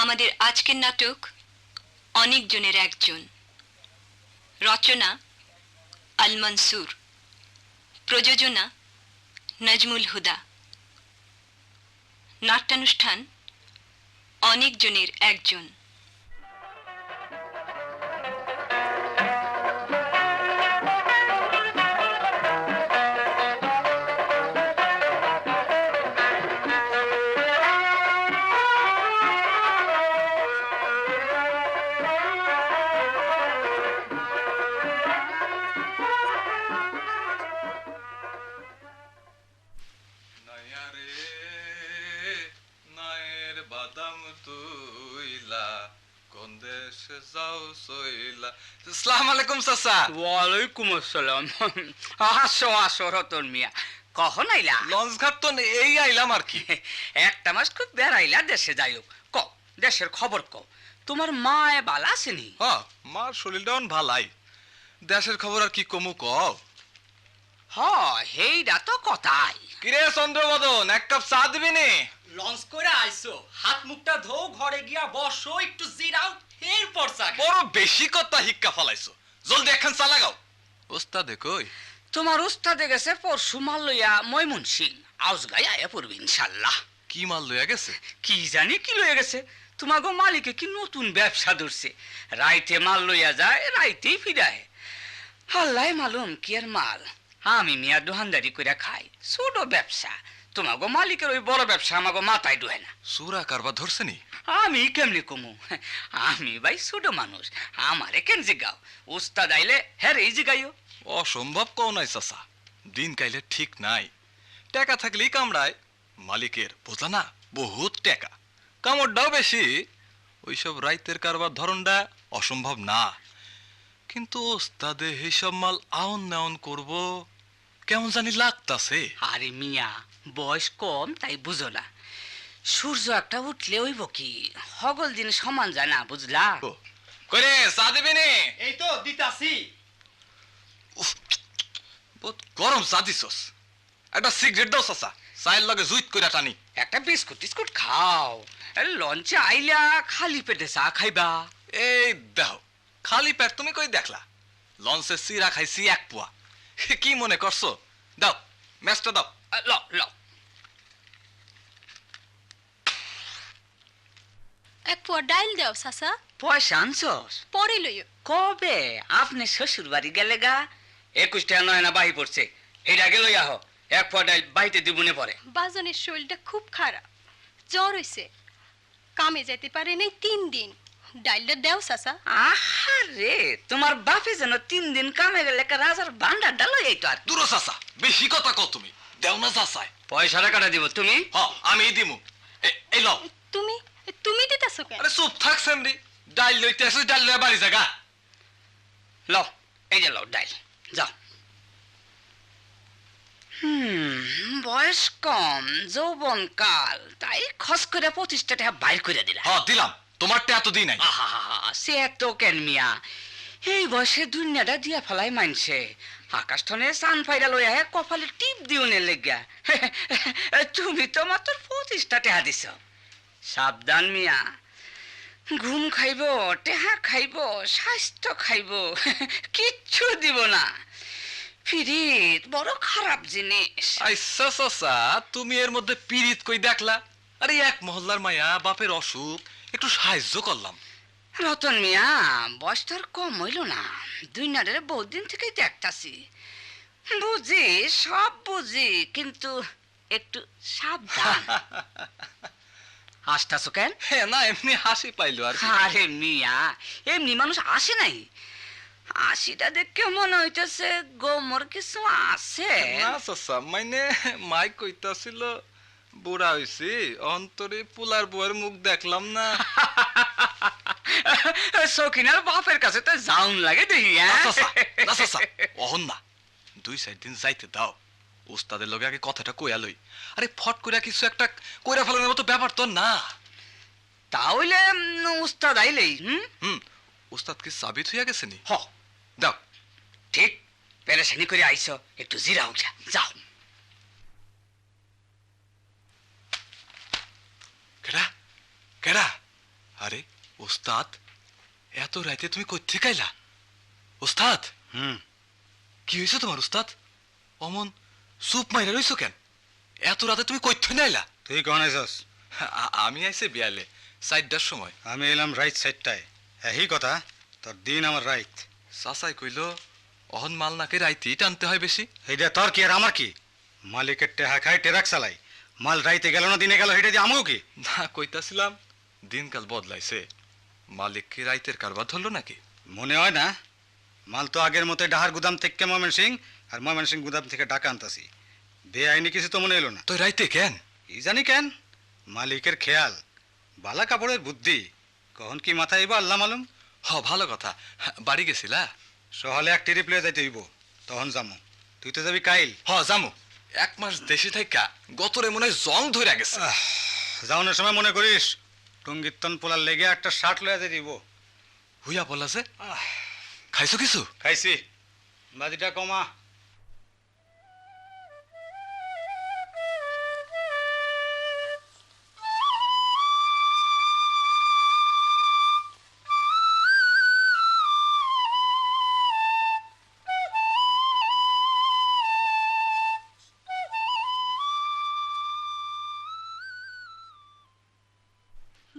আমাদের আজকের নাটক অনেক জনের একজন। রচনা আল মনসুর, প্রযোজনা নাজমুল হুদা। নাট্যানুষ্ঠান অনেক জনের একজন। আসসালামু আলাইকুম চাচা। ওয়ালাইকুম আসসালাম। আসো আসো রতন মিয়া, কখন আইলা? লঞ্চ ঘাট তো এই আইলাম আর কি। একটা মাস খুব বেড়াইলা দেশে যাই হোক। ক দেশের খবর ক, তোমার মা বালা আসেনি? হ্যাঁ, মার শরীরটা ভালাই। দেশের খবর আর কি কমু কও। হেইডা তো কথাই। কিরে চন্দ্রবদন, এক কাপ চা দিবি নে? লঞ্চ করে আইসো, হাত মুখটা ধো, ঘরে গিয়া বসো, একটু জিরাও, এরপর চা খাও। বড় বেশি কথা হিক্কা ফালাইছো, জলদি একখান চা লাগাও। ওস্তাদে কই? তোমার উস্তাদে গেছে পরশু মাল লইয়া ময়মনসিং, আউজ গায়ে আয়া পড়বে ইনশাল্লাহ। কি মাল লইয়া গেছে? কি জানি কি লইয়া গেছে। তোমার গো মালিকে কি নতুন ব্যবসা ধরছে, রাইতে মাল লইয়া যায়, রাইতেই ফিরায়। আল্লাহ মালুম কি আর মাল। আমি মিয়া দোকানদারি কইরা খাই, ছোট ব্যবসা। তোমার গো মালিকের ওই বড় ব্যবসা আমাগো মাথায় ডুহে না। সুরা কারবার ধরছে নি? আমি কেমনি কমু? আমি ভাই ছোট মানুষ, আমারে কেন জিগাও? উস্তাদ আইলে হ্যাঁ রে জিগাইও। অসম্ভব কও নাই চাচা, দিন কাইলে ঠিক নাই। টাকা থাকলেই কামড়ায় মালিকের, বুঝলা না? বহুত টাকা, কামড়টাও বেশি। ওইসব রাইতের কারবার ধরনটা অসম্ভব না, কিন্তু ওস্তাদে এইসব মাল আউন নেওন করব কেমন জানি লাগতাছে। আরে মিয়া, বয়স কম তাই বুঝো না। সূর্য একটা উঠলে হইব কি, হগল দিন সমান যায় না, বুঝলা? করে চা দিবি নে? এই তো দিতাছি। উফ, বহুত গরম চা দিছস। একটা সিগারেট দাও চাচা, চায়ের লগে জুইত কইরা টানি। একটা বিস্কুট টিস্কুট খাও, লঞ্চে আইলা খালি পেটে চা খাইবা? এই দেখো, খালি পেট তুমি কই দেখলা? লঞ্চে চিরা খাইছি এক পোয়া, কি মনে করছো? দাও ম্যাচটা দাও। ল ল, এক পোয়া ডাইল দাও চাচা। পয়সা আনছস? পরে লইও। কবে আপনি শ্বশুর বাড়ি গেলে গা? 21 টাকা নয় না বাহি পড়ছে, এটা গেল আহ এক পোয়া ডাইল বাহিতে দিবনে পরে। বাজনের শরীরটা খুব খারাপ, জ্বর হইছে, কামে যেতে পারে নাই 3 দিন। ডাইলটা দেও চাচা। আহারে, তোমার বাপে যেন 3 দিন কামে গেলে রাজার ভান্ডার ডালো এই তো আর। দূর চাচা, বেশি কথা কও তুমি। দেও না চাচায়। পয়সাটা কাটা দিব তুমি? হ্যাঁ, আমি দিমু। এই লও। তুমি তুমি দিতাছো কেন? আরে চুপ থাক সেমরি, ডাইল লইতে আসিস, ডাইল লইয়া বাড়ি জাগা। ল, এই যে লও ডাইল, যাও। বয়স কম, যৌবন কাল, তাই খস করে 25 টাকা বাইর করে দিলা। হ্যাঁ দিলাম, তোমারটা এত দিই নাই। আহা, সে তো কেন মিয়া, এই বয়সে দুনিয়াটা দিয়া ফেলাই মানছে। আকাশথনে চান ফাইরা লইয়া কপালে টিপ দিউনে লেগা। তুমি তো মাত্র 25 টাকা দিছ। সাবধান মিয়া, ঘুম খাইব, টেহা খাইব, স্বাস্থ্য খাইব, কিচ্ছু দিব না। ফিরিত বড় খারাপ জিনিস। আইসা চাচা, তুমি এর মধ্যে পিরিত কই দেখলা? আরে এক মহল্লার মায়া, বাপের অসুখ, একটু সাহায্য করলাম। রতন মিয়া, বয়স তো আর কম হইল না, দুনিয়ারে বহুত দিন থেকেই দেখতাছি। বুঝি, সব বুঝি, কিন্তু একটু সাবধান। হাসতাছো কেন? হ্যাঁ না, এমনি হাসি পাইলো আর কি। আরে মিয়া, এমনি মানুষ আসে নাই। হাসিটা দেখে মনে হইতেছে গোমর কিছু আছে। না চাচা, মানে মাই কইতাছিল বুড়া হইছি, অন্তরে পুলার বউয়ের মুখ দেখলাম না। সখিনার বাপের কাছে তো জাউন লাগে দেখি। অহন না, 2-4 দিন যাইতে দাও, উস্তাদের লগে আগে কথাটা কইয়া লই। আরে ফট কইরা কিছু একটা কইরা ফেলানোর মতো ব্যাপার তো না। তাহলে উস্তাদ আইলেই উস্তাদ কি সাবিত হইয়া গেছে নি? হ, দাও। ঠিক পেরেশানি করে আইছ, একটু জিরাও, যাও। কেডা কেডা? আরে ওস্তাদ, এত রাতে তুমি কই থেকে আইলা? ওস্তাদ, কি হয়েছে তোমার ওস্তাদ? অমন সুপ মাইরা রইছো কেন? এত রাতে তুমি কই থেকে আইলা? তুই কখন আইসস? আমি আইছে বিয়ালে 4টার সময়। আমি এলাম রাইত 4টায়। এই কথা, তোর দিন আমার রাইত। চাচাই কইল অহন মাল নাকি রাইতেই টানতে হয় বেশি। এইটা তোর কি আর আমার কি? মালিকের টেহা খায় টেরাক চালাই, মাল রাইতে গেল না দিনে গেল, সেটা দিয়ে আমাকে কি? না, কইতাছিলাম দিনকাল বদলাইছে, মালিক কি রাইতের কারবার ধরলো নাকি? মনে হয় না। মাল তো আগের মতো ডাহার গুদাম থেকে ময়মনসিং, আর ময়মনসিং গুদাম থেকে ডাকা আনতাছি। বেআইনি কিছু তো মনে এলো না। তো রাইতে কেন? কি জানি কেন, মালিকের খেয়াল, বালা কাপড়ের বুদ্ধি, কখন কি মাথায় আইব আল্লাহ মালুম। ভালো কথা। বাড়ি গেছিলা? সহলে এক টিরিপ লয়ে যাইতে হইব, তখন যামু। তুই তো যাবি কাইল। জামু। 1 মাস দেশে থাইকা গতরে মনে হয় জং ধরে গেছে। যাওয়ানোর সময় মনে করিস টঙ্গিতন পোলার লেগে একটা শার্ট লয়ে যাই দিব। হুইয়া বললাছে। খাইছো কিছু? খাইছি, বাজিটা কমা।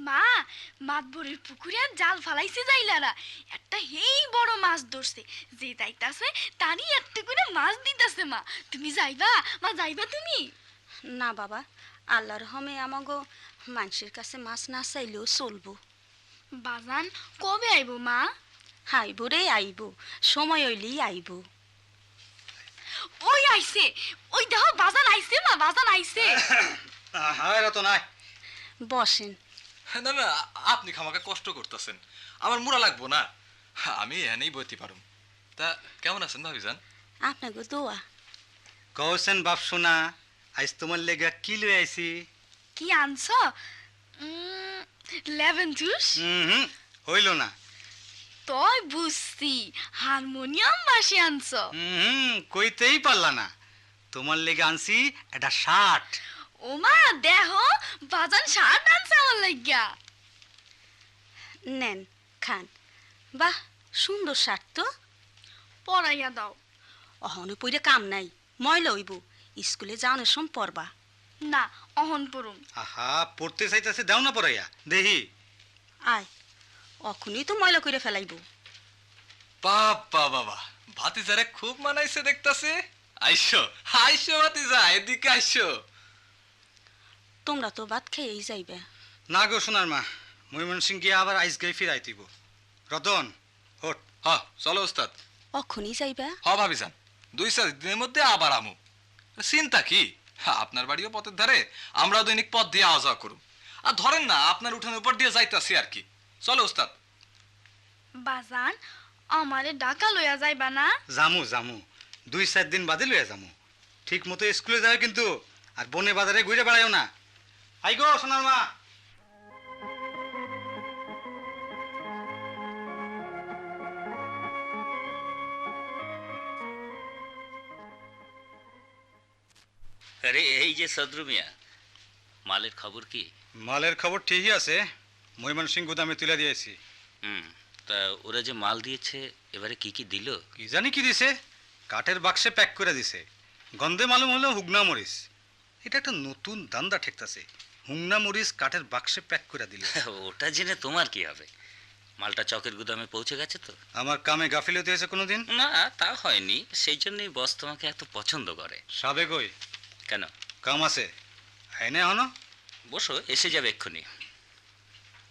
মা, মাতবরের পুকুরে আর জাল ফালাইছে যাইলারা, একটা হেই বড় মাছ ধরছে, যে যাইতাছে তারই একটা করে মাছ দিতাছে। মা তুমি যাইবা? মা যাইবা তুমি? না বাবা, আল্লাহর রহমে আমাগো মানুষের কাছে মাছ না চাইলেও চলবো। বাজান কবে আইব মা? আইব রে আইব, সময় হইলেই আইব। ওই আইছে, ওই দেখো বাজান আইছে। মা বাজান আইছে। হ্যাঁ তো নাই। বসেন। না না, আপনি খামাকে কষ্ট করতেছেন, আমার মুড়া লাগবো না, আমি এখানেই বইতে পারুম। তা কেমন আছেন ভাবিজান? আপনাকে দোয়া। কৌছেন বাপ শোনা, আইস তোমার লেগে কি লয়ে আইছি? কি আনছ? Lemon juice? হইল না। তই বুঝছি হারমোনিয়াম বাসি আনছ। কইতেই পারলা না। তোমার লেগে আনছি একটা শার্ট। ওমা দেহ, বাজান শার্ট আনছে আমার লাগিয়া। নেন খান। বাহ, সুন্দর শার্ট তো। পরাইয়া দাও। অহনে পইরে কাম নাই, ময়লা হইব, স্কুলে যাওয়ানোর সময় পরবা। না, অহন পড়ুম। আহা, পড়তে চাইতেছে, দাও না পড়াইয়া দেহি। আয়, অখনই তো ময়লা করে ফেলাইব। বাবা বাবা, ভাতিজারে খুব মানাইছে দেখতাছে। আইসো আইসো ভাতিজা, এদিকে আইসো। তোমরা তো ভাত খেয়েই যাইবে। না গো সোনার মা, ময়মনসিং গিয়ে আবার আইস গাই ফিরাই দিব। রতন ওঠ। চলো ওস্তাদ। অখনই যাইবা? ভাবিজান, 2-4 দিনের মধ্যে আবার আমু। চিন্তা কি, আপনার বাড়িও পথের ধারে, আমরাও দৈনিক পথ দিয়ে আওয়া যাওয়া করুম। আর ধরেন না, আপনার উঠানের উপর দিয়ে যাইতাছি আর কি। চলো ওস্তাদ। বাজান আমারে ডাকা লইয়া যাইবা না? জামু জামু, 2-4 দিন বাদে লইয়া জামু। ঠিক মতো স্কুলে যাও কিন্তু, আর বনে বাজারে ঘুরে বেড়াইও না। আই গো সোনার মা। আরে এই যে সদরু মিয়া, মালের খবর কি? মালের খবর ঠিকই আছে, ময়মনসিং গুদামে তুলে দিয়েছি। তা ওরা যে মাল দিয়েছে, এবারে কি কি দিল? কি জানি কি দিছে, কাঠের বাক্সে প্যাক করে দিছে। গন্ধে মালুম হলো হুগনা মরিচ। এটা একটা নতুন দান্দা ঠেকতাছে, হুগনা মরিচ কাঠের বাক্সে প্যাক করে দিল। ওটা জেনে তোমার কি হবে? মালটা চকের গুদামে পৌঁছে গেছে তো? আমার কামে গাফিলতি হয়েছে কোনোদিন? না, তা হয়নি, সেই জন্যই বস তোমাকে এত পছন্দ করে। সাবে কই? কেন? কাম আছে, আইনে হনো। বসো, এসে যাবে এক্ষুনি।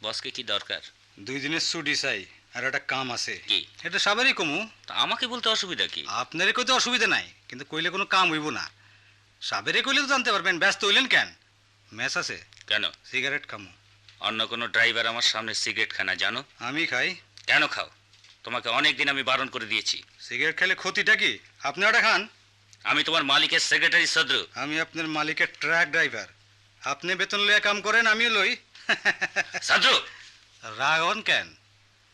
বসকে কি দরকার? 2 দিনের ছুটি চাই, আর একটা কাম আছে। কি? এটা সাবেরই কমু। তা আমাকে বলতে অসুবিধা কি? আপনারে কইতে অসুবিধা নাই, কিন্তু কইলে কোনো কাম হইব না। সাবেরে কইলে তো জানতে পারবেন। ব্যস্ত হইলেন কেন? ম্যাচ আছে। কেন? সিগারেট খামু। অন্য কোনো ড্রাইভার আমার সামনে সিগারেট খায় না, জানো? আমি খাই। কেন খাও? তোমাকে অনেক দিন আমি বারণ করে দিয়েছি। সিগারেট খেলে ক্ষতিটা কি? আপনি ওটা খান। আমি তোমার মালিকের সেক্রেটারি সদরু। আমি আপনার মালিকের ট্রাক ড্রাইভার। আপনি বেতন লইয়া কাম করেন, আমিও লই। সদরু! রাগন কেন?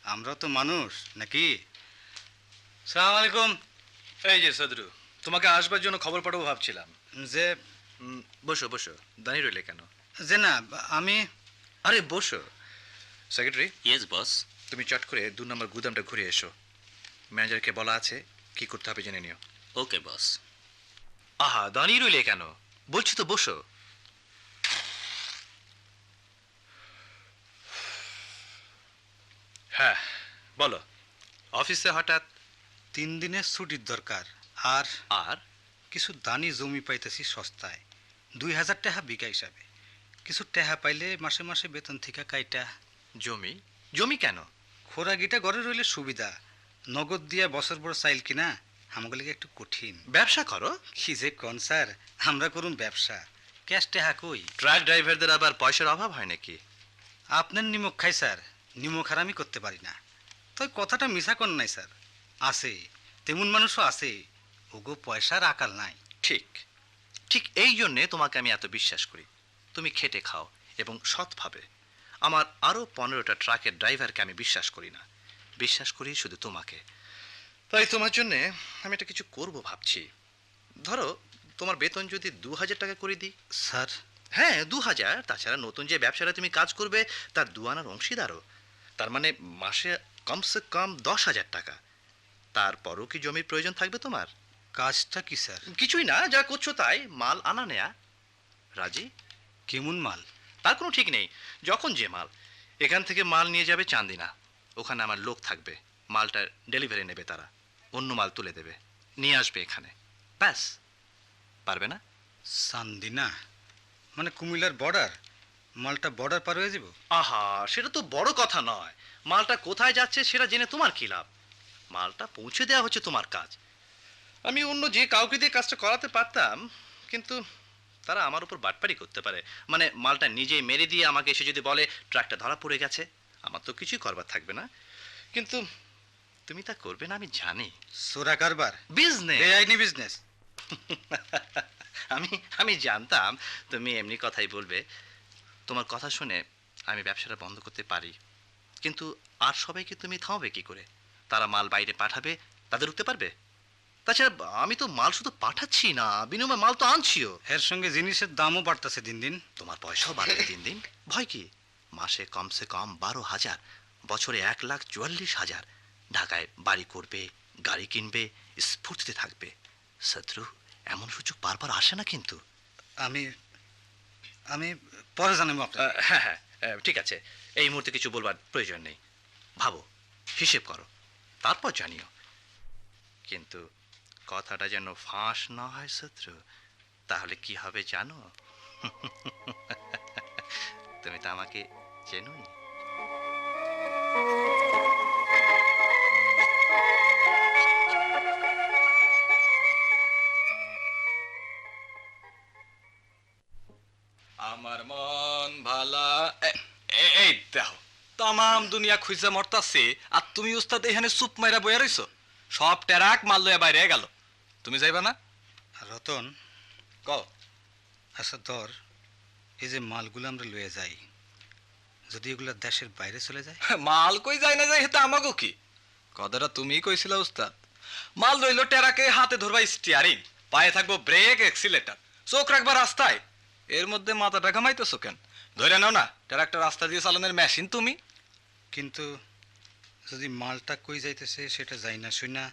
আমরা তো মানুষ নাকি? সালাম আলাইকুম। এই যে সদরু, তোমাকে আসবার জন্য খবর পাঠাবো ভাবছিলাম। যে বসো বসো, দাঁড়িয়ে রইলে কেন? যে না, আমি আরে বসো। Secretary, yes boss. তুমি চট করে 2 নম্বর গুদামটা ঘুরে এসো। ম্যানেজারকে বলা আছে কি করতে হবে জেনে নিও। ওকে বস। আহা, দাঁড়িয়ে রইলে কেন? বলছি তো বসো। হ্যাঁ বলো, অফিসে হঠাৎ 3 দিনের ছুটির দরকার, আর আর কিছু দানি জমি পাইতেছি সস্তায়, 2000 টাকা বিঘা হিসাবে। কিছু টাকা পাইলে মাসে মাসে বেতন থেকে কাইটা। জমি? জমি কেন? খোরাগিটা ঘরে রইলে সুবিধা, নগদ দিয়া বছর বড় চাইল কিনা আমাকে লেগে একটু কঠিন। ব্যবসা করো? কি যে কন স্যার, আমরা করুন ব্যবসা, ক্যাশ টাকা কই? ট্রাক ড্রাইভারদের আবার পয়সার অভাব হয় নাকি? আপনার নিমক খাই স্যার, নিমক আর আমি করতে পারি না। তো কথাটা মিছা কর নাই স্যার, আছে তেমন মানুষও আছে, ওগো পয়সার আকাল নাই। ঠিক ঠিক, এই জন্যে তোমাকে আমি এত বিশ্বাস করি। তুমি খেটে খাও এবং সৎভাবে। আমার আরও 15টা ট্রাকের ড্রাইভারকে আমি বিশ্বাস করি না, বিশ্বাস করি শুধু তোমাকে। তাই তোমার জন্যে আমি একটা কিছু করব ভাবছি। ধরো তোমার বেতন যদি 2000 টাকা করে দিই। স্যার? হ্যাঁ 2000। তাছাড়া নতুন যে ব্যবসাটা তুমি কাজ করবে তার 2 আনার অংশীদারও, তার মানে মাসে কমসে কম 10,000 টাকা। তারপরও কি জমির প্রয়োজন থাকবে তোমার? কাজটা কি স্যার? কিছুই না, যা করছো তাই, মাল আনা নেয়া। রাজি? কেমন মাল? তার কোনো ঠিক নেই, যখন যে মাল। এখান থেকে মাল নিয়ে যাবে চান্দিনা, ওখানে আমার লোক থাকবে, মালটা ডেলিভারি নেবে তারা, অন্য মাল তুলে দেবে, নিয়ে আসবে এখানে, ব্যাস। পারবে না? চান্দিনা মানে কুমিল্লার বর্ডার? মালটা বর্ডার পার হয়ে যাব? আহা, সেটা তো বড় কথা নয়। মালটা কোথায় যাচ্ছে সেটা জেনে তোমার কি লাভ? মালটা পৌঁছে দেওয়া হচ্ছে তোমার কাজ। আমি অন্য যে কাউকে দিয়ে কাজটা করাতে পারতাম, কিন্তু তারা আমার উপর বাটপারি করতে পারে। মানে মালটা নিজেই মেরে দিয়ে আমাকে এসে যদি বলে ট্রাকটা ধরা পড়ে গেছে, আমার তো কিছুই করবার থাকবে না। কিন্তু তুমি তা করবে না আমি জানি। সোরা কারবার, বিজনেস, বেআইনি বিজনেস। আমি জানতাম তুমি এমনি কথাই বলবে। তোমার কথা শুনে আমি ব্যবসাটা বন্ধ করতে পারি, কিন্তু আর সবাইকে তুমি থামাবে কি করে? তারা মাল বাইরে পাঠাবে, তাদের রুখতে পারবে? তাছাড়া আমি তো মাল শুধু পাঠাচ্ছি না, বিনিময়ে মাল তো আনছিও। এর সঙ্গে জিনিসের দামও বাড়তেছে দিন দিন। তোমার পয়সাও বাড়বে দিন দিন। ভয় কি? মাসে কমসে কম 12,000, বছরে 1,44,000। ঢাকায় বাড়ি করবে, গাড়ি কিনবে, স্ফূর্তিতে থাকবে। শত্রু, এমন সুযোগ বারবার আসে না কিন্তু। আমি আমি পরে জানাবো আপনার। হ্যাঁ হ্যাঁ, ঠিক আছে, এই মুহূর্তে কিছু বলবার প্রয়োজন নেই। ভাবো, হিসেব করো, তারপর জানিও। কিন্তু কথাটা যেন ফাঁস না হয় শত্রু, তাহলে কি হবে জানো? তুমি তো আমাকে চেনোই। আমার মন ভালা এই দেখো, তামাম দুনিয়া খুঁজে মরতাছে, আর তুমি উস্তাদ এখানে চুপ মাইরা বইয়া রইছো। সব টেরাক মাল লইয়া বাইরে গেল, তুমি যাইবা না? রতন, কও। আচ্ছা ধর, এই যে মালগুলো আমরা লয়ে যাই, যদি এগুলো দেশের বাইরে চলে যায়? মাল কই যায় না যায়, হেতে আমাগো কি? কথাটা তুমি কইছিলা উস্তাদ। মাল রইল টেরাকে, হাতে ধরবা স্টিয়ারিং, পায়ে থাকবো ব্রেক, এক্সিলেটার, চোখ রাখবা রাস্তায়। এর মধ্যে মাথাটা ঘামাইতেছো কেন? ধরে নাও না, টেরাকটা রাস্তা দিয়ে চালানোর মেশিন তুমি। কিন্তু যদি মালটা কই যাইতেছে সেটা যাই না শুই না,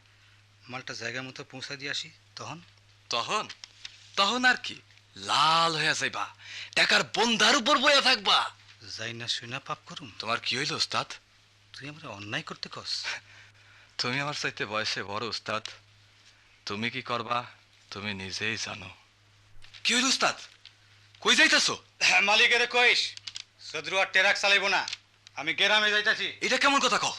মালটা জায়গা মতো পৌঁছা দিয়ে আসি, তখন? তখন তখন আর কি, লাল হয়ে যাইবা, টাকার বন্ধার উপর বইয়া থাকবা। যাই না শুই না পাপ করুম। তোমার কি হইল উস্তাদ? তুই আমরা অন্যায় করতে কস? তুমি আমার চাইতে বয়সে বড় উস্তাদ, তুমি কি করবা তুমি নিজেই জানো। কি হইল উস্তাদ, কই যাইতেছো? মালিকের কইস সদরু আর টেরাক চালাইবো না, আমি গ্রামে যাইতাছি। এটা কেমন কথা কও?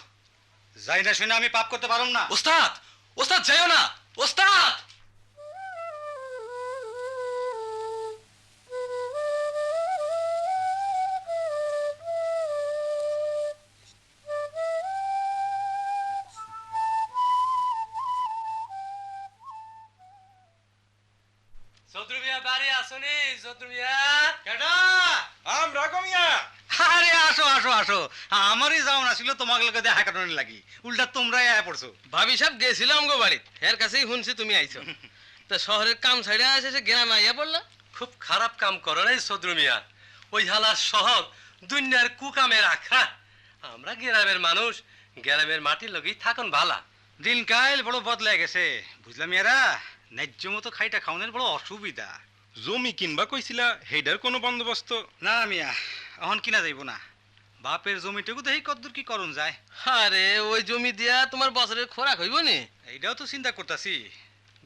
যাই না শুনে আমি পাপ করতে পারুম না। ওস্তাদ, ওস্তাদ যাইও না, ওস্তাদ। চৌধুরী মিয়া বাড়ি আসনি? চৌধুরী মিয়া কেডা? আমরা কমিয়া। আরে আসো আসো আসো, আমারই যাও না ছিল তোমাকে লোকে দেখা কারণে লাগি, উল্টা তোমরাই আয়া পড়ছো। ভাবি সাহেব গেছিলাম গো বাড়িত, এর কাছেই শুনছি তুমি আইছো। তা শহরের কাম ছাইড়া আসে সে গ্রামে আইয়া পড়লা? খুব খারাপ কাম করো নাই চৌধুরী মিয়া, ওই হালা শহর দুনিয়ার কুকামে রাখা। আমরা গ্রামের মানুষ, গ্রামের মাটির লগেই থাকুন ভালা। দিনকাল বড় বদলে গেছে বুঝলাম এরা, ন্যায্য মতো খাইটা খাওয়ানোর বড় অসুবিধা। জমি কিনবা কইছিলা, হেডার কোনো বন্দোবস্ত? না মিয়া, এখন কিনা যাইব না। বাপের জমিটুকু দেখি কতদূর কি করণ যায়। আরে ওই জমি দিয়া তোমার বছরের খোরাক হইব নি? এইটাও তো চিন্তা করতেছি,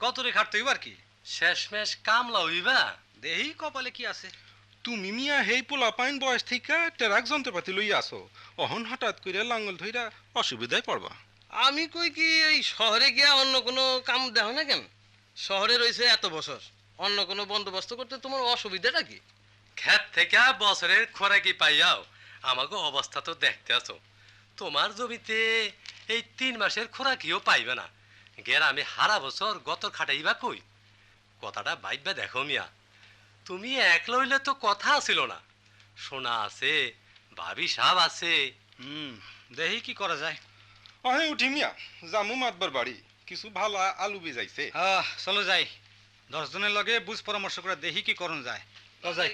গতরে খাটতে হইব আর কি। শেষমেশ কামলা হইবা। দেহি কপালে কি আছে। তুমি মিয়া হেই পোলা পাইন বয়স থেকে ট্রাক যন্ত্রপাতি লইয়া আসো, অহন হঠাৎ করে লাঙ্গল ধইরা অসুবিধায় পড়বা। আমি কই কি এই শহরে গিয়া অন্য কোনো কাম দেখো না কেন? শহরে রয়েছে এত বছর, অন্য কোনো বন্দোবস্ত করতে তোমার অসুবিধাটা কি? ক্ষেত থেকে বছরের খোরাকি পাইয়াও আমাকে অবস্থা তো দেখতে আছো। তোমার জমিতে এই 3 মাসের খোরাকিও পাইবে না, গ্রামে হারা বছর গত খাটাইবা কই? কথাটা বাইবা দেখো মিয়া, তুমি এক লইলে তো কথা ছিল না। সোনা আছে, ভাবি সাহেব আছে। দেহি কি করা যায়। অহে উঠি মিয়া, জামু মাতবার বাড়ি, কিছু ভালো আলু বীজাইছে। চলো যাই, 10 জনের লগে বুঝ পরামর্শ করে দেহি কি করণ যায়। যাই।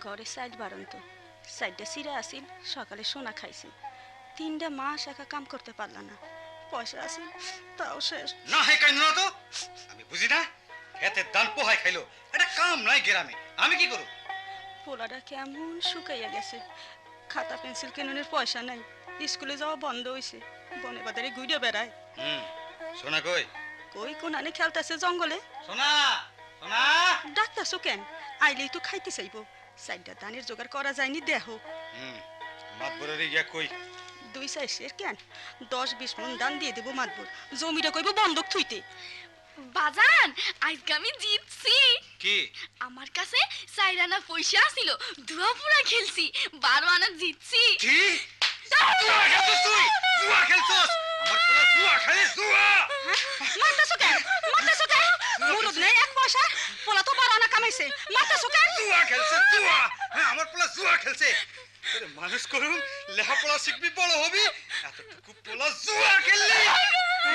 ঘরে সাইড বাড়ন্ত, সাইডটা সিরা আসিল, সকালে সোনা খাইছি। 3টা মাস একা কাম করতে পারলাম না, পয়সা আছে তাও শেষ। না হে কাইন না তো, আমি বুঝি না। এতে দান পোহাই খাইলো, এটা কাম নাই গ্রামে, আমি কি করব? পোলাটা কেমন শুকাইয়া গেছে, খাতা পেন্সিল কেনানোর পয়সা নাই, স্কুলে যাওয়া বন্ধ হইছে, বনে বাজারে ঘুরে বেড়ায়। সোনা কই? কই কোনানে খেলতেছে জঙ্গলে। সোনা, সোনা ডাক্তারছো কেন? আইলেই তো খাইতে চাইব, সাইডটা দানের জোগাড় করা যায়নি দেহ। মাতবরের ইয়া কই? 2 সাইসের কেন 10-20 মন দান দিয়ে দেব মাতবর, জমিটা কইব বন্ধক থুইতে। বাজান আজকে আমি জিতছি। কি? আমার কাছে 4 আনা পয়সা ছিল, দুয়া পুরা খেলছি, 12 আনা জিতছি। কি? জুয়া খেলছস তুই? জুয়া খেলছস? আমার পোলা জুয়া খেলে, জুয়া! মারতাছো কেন? মারতাছো কেন? মুরুদ নেই এক পয়সা, পোলা তো 12 আনা কামাইছে, মারতাছো কেন? জুয়া খেলছে, জুয়া! হ্যাঁ, আমার পোলা জুয়া খেলছে। তোরে মানুষ করুম, লেখাপড়া শিখবি, বড় হবি, এতটুকু পোলা জুয়া খেললি।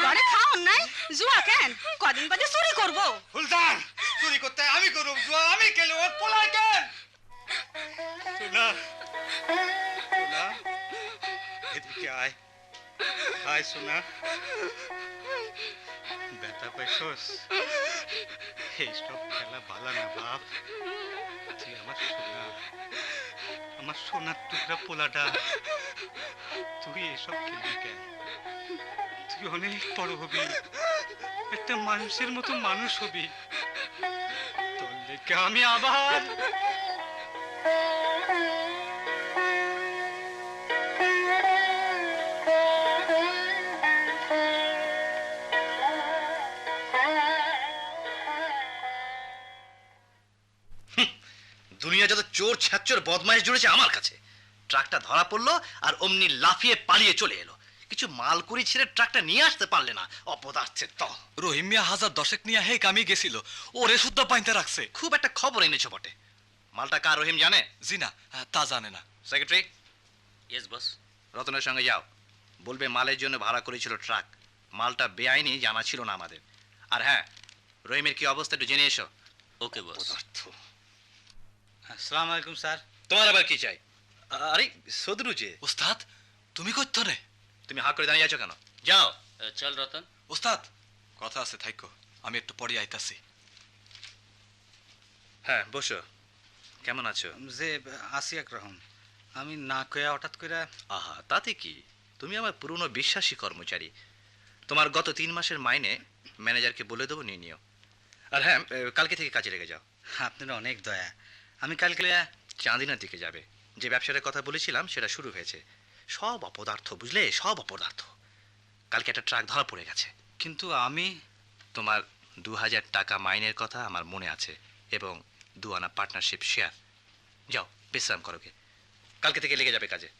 ঘরে খাওন নাই, জুয়া কেন? কদিন বাদে চুরি করব। হুলদান, চুরি করতে আমি করব, জুয়া আমি খেলব, ওর পোলা কেন? সোনা, সোনা, এদিকে আয়, আয় সোনা। ব্যথা পাইছস? এইসব খেলা ভালো না বাপ। তুই আমার সোনা, আমার সোনার টুকরা পোলাটা, তুই এসব খেলবি কেন? তুই অনেক বড় হবি, একটা মানুষের মতো মানুষ হবি, তোর লেগে আমি আবার দুনিয়া যত চোর ছ্যাচর বদমাইশ জুড়েছে আমার কাছে। ট্রাকটা ধরা পড়লো আর অমনি লাফিয়ে পালিয়ে চলে এলো। কিছু মাল কুড়ি ছেড়ে ট্রাকটা নিয়ে আসতে পারলে না, অপদার্থের তো। রহিম মিয়া 1010 নিয়ে হে কামি গেছিল, ওরে শুদ্ধ পাইতে রাখছে। খুব একটা খবর এনেছো বটে। মালটা কার রহিম জানে? জি না, তা জানে না। Secretary, yes boss. রতনের সঙ্গে যাও, বলবে মালের জন্য ভাড়া করেছিল ট্রাক, মালটা বেআইনি, জানা ছিল না আমাদের। আর হ্যাঁ, রহিমের কি অবস্থা একটু জেনে এসো। ওকে বস। আসসালামু আলাইকুম স্যার। তোমার আবার কি চাই? আরে সদরু যে। ওস্তাদ, তুমি কইতো রে? তুমি হাঁ করে দাঁড়িয়ে আছো কেন? যাও। চল রতন। ওস্তাদ, কথা আছে থাইকো, আমি একটু পরে আইতাছি। হ্যাঁ বসো। কেমন আছো? যে আসি একরকম, আমি না কয়া হঠাৎ করে। আহা, তাতে কি, তুমি আমার পুরনো বিশ্বাসী কর্মচারী। তোমার গত 3 মাসের মাইনে ম্যানেজারকে বলে দেবো, নিয়ে নিও। আর হ্যাঁ, কালকে থেকে কাজে লেগে যাও। আপনার অনেক দয়া। আমি কালকে চাঁদিনার দিকে যাবে, যে ব্যবসার কথা বলেছিলাম সেটা শুরু হয়েছে। সব অপদার্থ, বুঝলে, সব অপদার্থ। কালকে একটা ট্রাক ধরা পড়ে গেছে। কিন্তু আমি, তোমার 2000 টাকা মাইনের কথা আমার মনে আছে, এবং 2 আনা পার্টনারশিপ শেয়ার। যাও বিশ্রাম করো, কালকে থেকে লেগে যাবে কাজে।